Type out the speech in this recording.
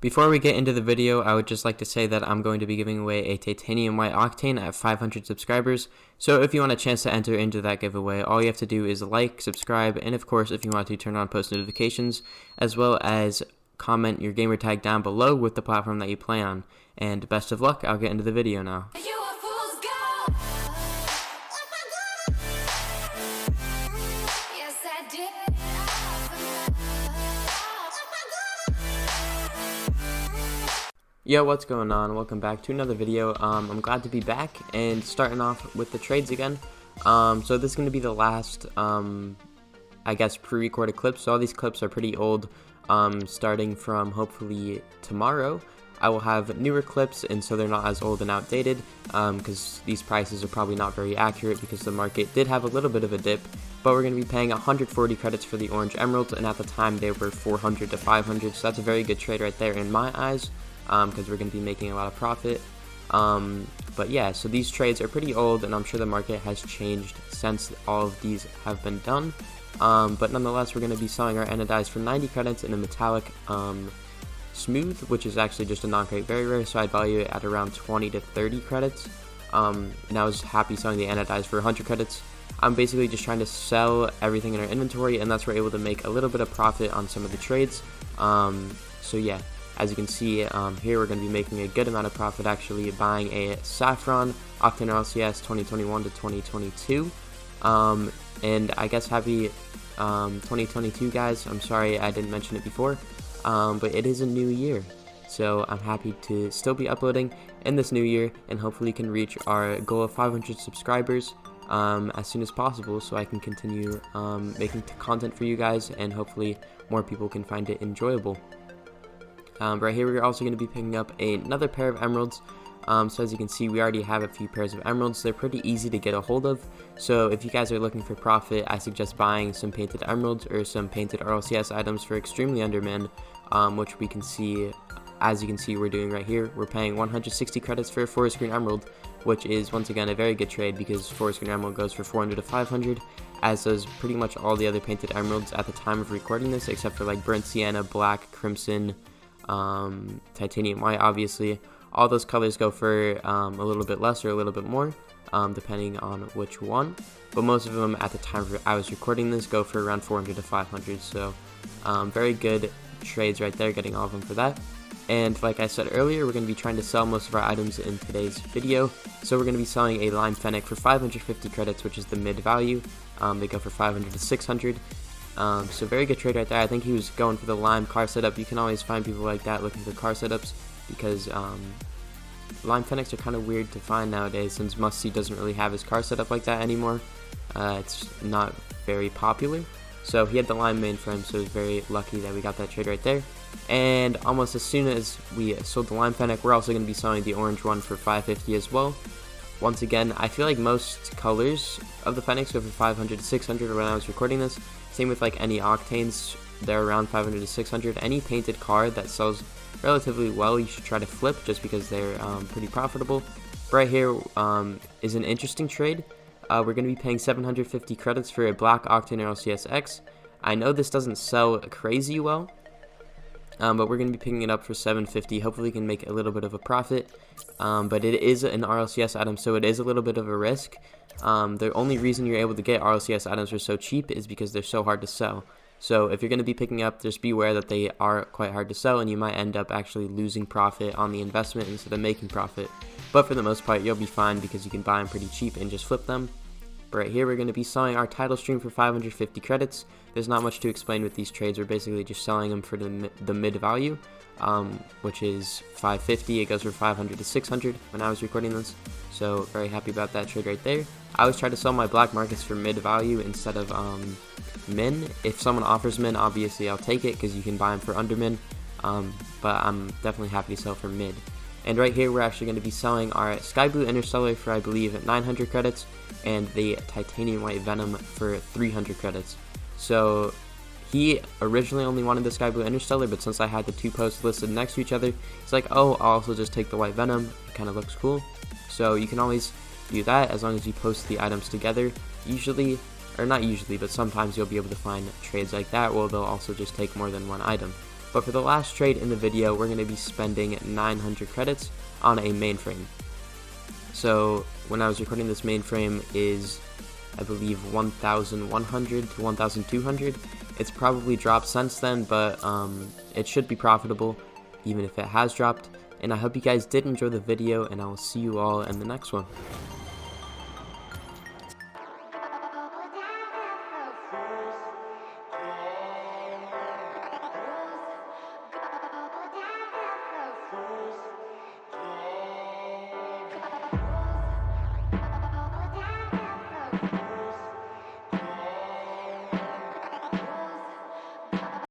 Before we get into the video, I would just like to say that I'm going to be giving away a titanium white octane at 500 subscribers. So if you want a chance to enter into that giveaway, all you have to do is like, subscribe, and of course if you want to turn on post notifications, as well as comment your gamer tag down below with the platform that you play on. And best of luck, I'll get into the video now. Yo, what's going on? Welcome back to another video. I'm glad to be back and starting off with the trades again. So this is going to be the last, I guess, pre-recorded clips. So all these clips are pretty old, starting from hopefully tomorrow. I will have newer clips, and so they're not as old and outdated, because these prices are probably not very accurate because the market did have a little bit of a dip. But we're going to be paying 140 credits for the orange emeralds, and at the time they were 400 to 500, so that's a very good trade right there in my eyes. Because we're going to be making a lot of profit. But yeah, so these trades are pretty old, and I'm sure the market has changed since all of these have been done. But nonetheless, we're going to be selling our anodized for 90 credits in a metallic smooth, which is actually just a non-crate very rare, so I'd value it at around 20 to 30 credits. And I was happy selling the anodized for 100 credits. I'm basically just trying to sell everything in our inventory, and that's where we're able to make a little bit of profit on some of the trades. So yeah. As you can see here, we're going to be making a good amount of profit actually buying a Saffron Octane RLCS 2021 to 2022. And I guess happy 2022 guys. I'm sorry I didn't mention it before, but it is a new year. So I'm happy to still be uploading in this new year, and hopefully can reach our goal of 500 subscribers as soon as possible, so I can continue making content for you guys, and hopefully more people can find it enjoyable. Right here, we're also going to be picking up another pair of emeralds. So as you can see, we already have a few pairs of emeralds. They're pretty easy to get a hold of. So if you guys are looking for profit, I suggest buying some painted emeralds or some painted RLCS items for extremely undermin, which we can see, as you can see, we're doing right here. We're paying 160 credits for a forest green emerald, which is once again a very good trade because forest green emerald goes for 400 to 500, as does pretty much all the other painted emeralds at the time of recording this, except for like burnt sienna, black, crimson, titanium white. Obviously all those colors go for a little bit less or a little bit more, depending on which one, but most of them at the time I was recording this go for around 400 to 500. So very good trades right there, getting all of them for that. And like I said earlier, we're going to be trying to sell most of our items in today's video. So we're going to be selling a lime fennec for 550 credits, which is the mid value. They go for 500 to 600. So very good trade right there. I think he was going for the lime car setup. You can always find people like that looking for car setups, because lime fennecs are kind of weird to find nowadays, since Musty doesn't really have his car setup like that anymore. It's not very popular. So he had the lime mainframe, so it was very lucky that we got that trade right there. And almost as soon as we sold the lime fennec, we're also going to be selling the orange one for 550 as well. Once again, I feel like most colors of the fennecs go for 500 to 600 when I was recording this. Same with like any octanes, they're around 500 to 600. Any painted car that sells relatively well, you should try to flip, just because they're pretty profitable. Right here is an interesting trade. We're going to be paying 750 credits for a black octane RLCS X. I know this doesn't sell crazy well, but we're going to be picking it up for 750. Hopefully we can make a little bit of a profit, but it is an RLCS item, so it is a little bit of a risk. The only reason you're able to get RLCS items for so cheap is because they're so hard to sell. So if you're going to be picking up, just beware that they are quite hard to sell, and you might end up actually losing profit on the investment instead of making profit. But for the most part, you'll be fine because you can buy them pretty cheap and just flip them. But right here, we're going to be selling our title stream for 550 credits. There's not much to explain with these trades. We're basically just selling them for the mid value, which is 550. It goes for 500 to 600 when I was recording this. So very happy about that trade right there. I always try to sell my black markets for mid value instead of min. If someone offers min, obviously I'll take it because you can buy them for under min, but I'm definitely happy to sell for mid. And right here, we're actually going to be selling our Sky Blue Interstellar for, I believe, 900 credits, and the Titanium White Venom for 300 credits. So he originally only wanted the Sky Blue Interstellar, but since I had the two posts listed next to each other, he's like, oh, I'll also just take the White Venom. It kind of looks cool. So you can always do that as long as you post the items together. Usually, or not usually, but sometimes you'll be able to find trades like that where they'll also just take more than one item. But for the last trade in the video, we're going to be spending 900 credits on a mainframe. So when I was recording, this mainframe is, I believe, 1,100 to 1,200. It's probably dropped since then, but it should be profitable even if it has dropped. And I hope you guys did enjoy the video, and I will see you all in the next one.